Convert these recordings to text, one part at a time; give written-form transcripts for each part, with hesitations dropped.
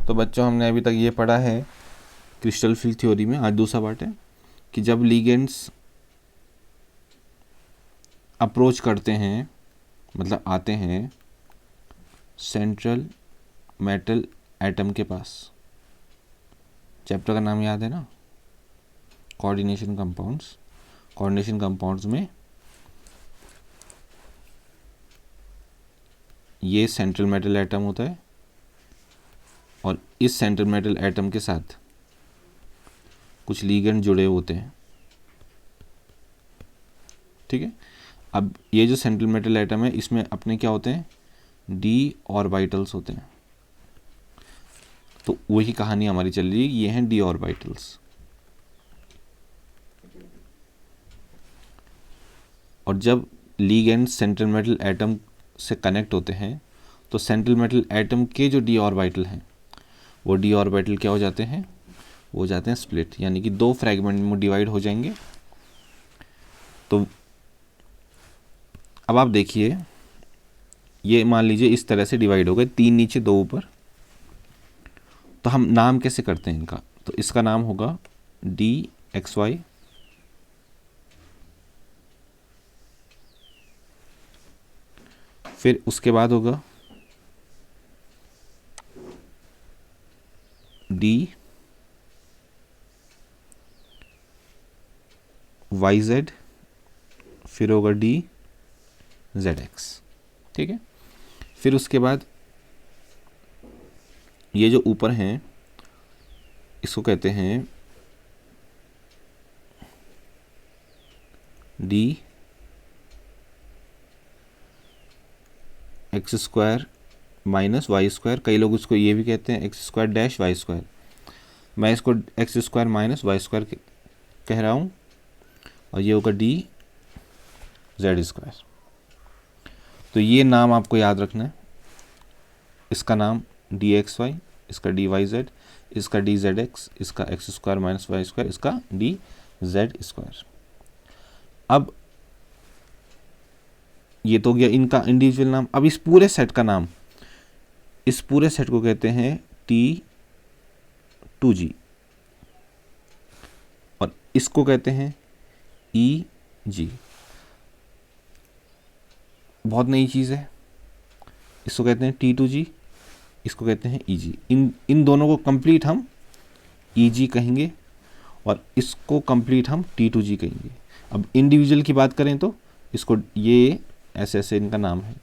तो बच्चों हमने अभी तक ये पढ़ा है क्रिस्टल फील्ड थ्योरी में, आज दूसरा पार्ट है कि जब लिगेंड्स अप्रोच करते हैं, मतलब आते हैं सेंट्रल मेटल एटम के पास, चैप्टर का नाम याद है ना, कोऑर्डिनेशन कंपाउंड्स। कोऑर्डिनेशन कंपाउंड्स में ये सेंट्रल मेटल एटम होता है और इस सेंट्रल मेटल एटम के साथ कुछ लिगेंड जुड़े होते हैं, ठीक है। अब ये जो सेंट्रल मेटल एटम है इसमें अपने क्या होते हैं, डी ऑर्बिटल्स होते हैं। तो वही कहानी हमारी चल रही है, ये हैं डी ऑर्बिटल्स। और जब लिगेंड सेंट्रल मेटल एटम से कनेक्ट होते हैं तो सेंट्रल मेटल एटम के जो डी ऑर्बिटल हैं वो डी ऑर्बिटल क्या हो जाते हैं, वो हो जाते हैं स्प्लिट, यानी कि दो फ्रैगमेंट में डिवाइड हो जाएंगे। तो अब आप देखिए, ये मान लीजिए इस तरह से डिवाइड हो गए, 3 नीचे 2 ऊपर। तो हम नाम कैसे करते हैं इनका, तो इसका नाम होगा DXY, फिर उसके बाद होगा DYZ, फिर होगा DZX, ठीक है। फिर उसके बाद ये जो ऊपर हैं इसको कहते हैं DX² माइनस Y², कई लोग इसको ये भी कहते हैं X² - Y²। मैं इसको X² माइनस Y² कह रहा हूँ, और ये होगा DZ²। तो ये नाम आपको याद रखना है, इसका नाम DXY, इसका DYZ, इसका DZX, इसका X² माइनस Y², इसका DZ²। अब ये तो गया इनका इंडिविजुअल नाम। अब इस पूरे सेट का नाम, इस पूरे सेट को कहते हैं T2G, और इसको कहते हैं EG। बहुत नई चीज़ है, इसको कहते हैं T2G, इसको कहते हैं EG। इन दोनों को कंप्लीट हम EG कहेंगे और इसको कंप्लीट हम T2G कहेंगे। अब इंडिविजुअल की बात करें तो इसको ये ऐसे ऐसे इनका नाम है,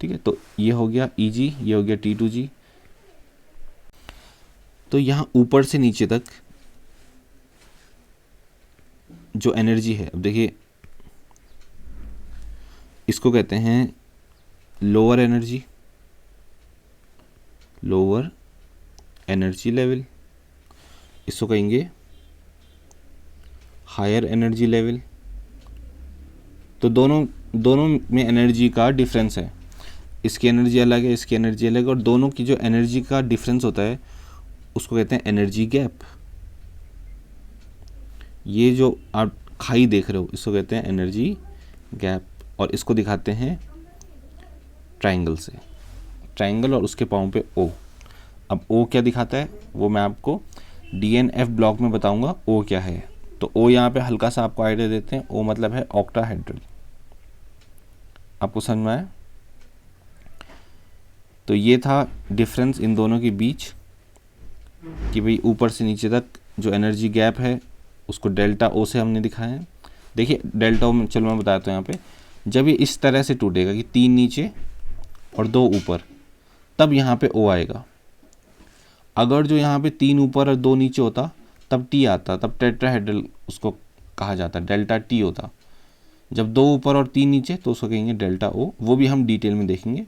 ठीक है। तो ये हो गया EG, ये हो गया T2G। तो यहाँ ऊपर से नीचे तक जो एनर्जी है, अब देखिए इसको कहते हैं लोअर एनर्जी लेवल, इसको कहेंगे हायर एनर्जी लेवल। तो दोनों में एनर्जी का डिफरेंस है, इसकी एनर्जी अलग है, इसकी एनर्जी अलग है, और दोनों की जो एनर्जी का डिफरेंस होता है उसको कहते हैं एनर्जी गैप। ये जो आप खाई देख रहे हो इसको कहते हैं एनर्जी गैप, और इसको दिखाते हैं ट्रायंगल से, ट्रायंगल और उसके पाँव पे O। अब O क्या दिखाता है वो मैं आपको DNF ब्लॉक में बताऊंगा O क्या है। तो O यहाँ पे हल्का सा आपको आइडिया देते हैं, O मतलब है ऑक्टाहेड्रल। आपको समझ में आया? तो ये था डिफरेंस इन दोनों के बीच कि भाई ऊपर से नीचे तक जो एनर्जी गैप है उसको डेल्टा O से हमने दिखाया है। देखिए डेल्टा O में, चलो मैं बताता हूँ, यहाँ पे जब ये इस तरह से टूटेगा कि 3 नीचे और 2 ऊपर, तब यहाँ पे O आएगा। अगर जो यहाँ पे 3 ऊपर और 2 नीचे होता तब T आता, तब टेट्राहेड्रल उसको कहा जाता, डेल्टा T होता। जब 2 ऊपर और 3 नीचे तो उसको कहेंगे डेल्टा O, वो भी हम डिटेल में देखेंगे।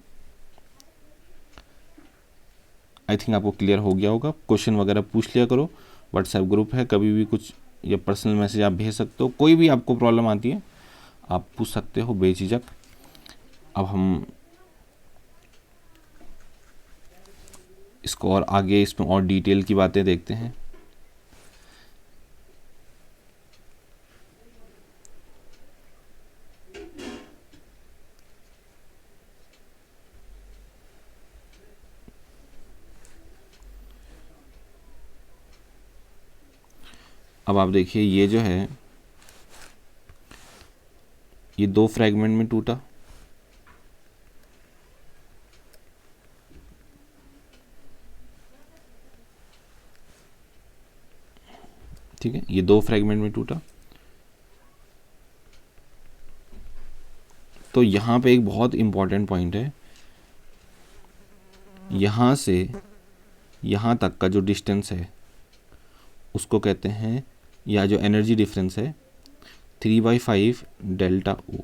आई थिंक आपको क्लियर हो गया होगा। क्वेश्चन वगैरह पूछ लिया करो, व्हाट्सएप ग्रुप है, कभी भी कुछ या पर्सनल मैसेज आप भेज सकते हो। कोई भी आपको प्रॉब्लम आती है आप पूछ सकते हो बेझिझक। अब हम इसको और आगे इसमें और डिटेल की बातें देखते हैं। अब आप देखिए ये जो है ये 2 फ्रैगमेंट में टूटा, ठीक है, ये 2 फ्रैगमेंट में टूटा। तो यहाँ पे एक बहुत इंपॉर्टेंट पॉइंट है, यहाँ से यहाँ तक का जो डिस्टेंस है उसको कहते हैं, या जो एनर्जी डिफरेंस है 3/5 डेल्टा ओ,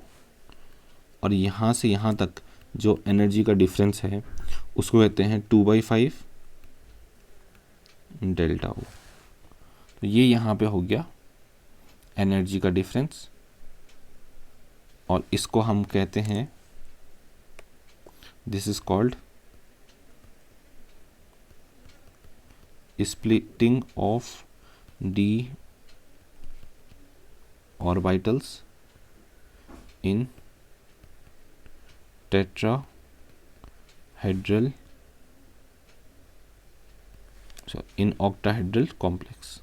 और यहाँ से यहाँ तक जो एनर्जी का डिफरेंस है उसको कहते हैं 2/5 डेल्टा ओ। तो ये यहाँ पे हो गया एनर्जी का डिफरेंस, और इसको हम कहते हैं, this is called splitting of d orbitals in tetrahedral, in octahedral complex।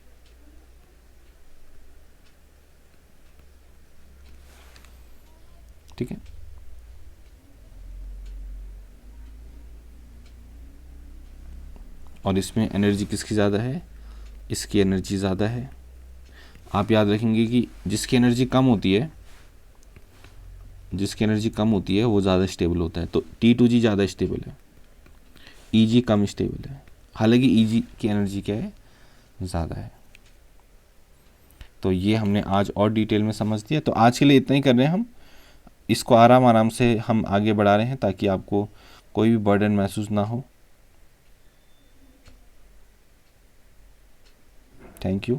ठीक है, और इसमें एनर्जी किसकी ज़्यादा है, इसकी एनर्जी ज़्यादा है। आप याद रखेंगे कि जिसकी एनर्जी कम होती है, जिसकी एनर्जी कम होती है वो ज़्यादा स्टेबल होता है। तो T2G ज़्यादा स्टेबल है, EG कम स्टेबल है, हालांकि EG की एनर्जी क्या है, ज़्यादा है। तो ये हमने आज और डिटेल में समझ लिया। तो आज के लिए इतना ही कर रहे हैं हम, इसको आराम आराम से हम आगे बढ़ा रहे हैं ताकि आपको कोई भी बर्डन महसूस ना हो। Thank you.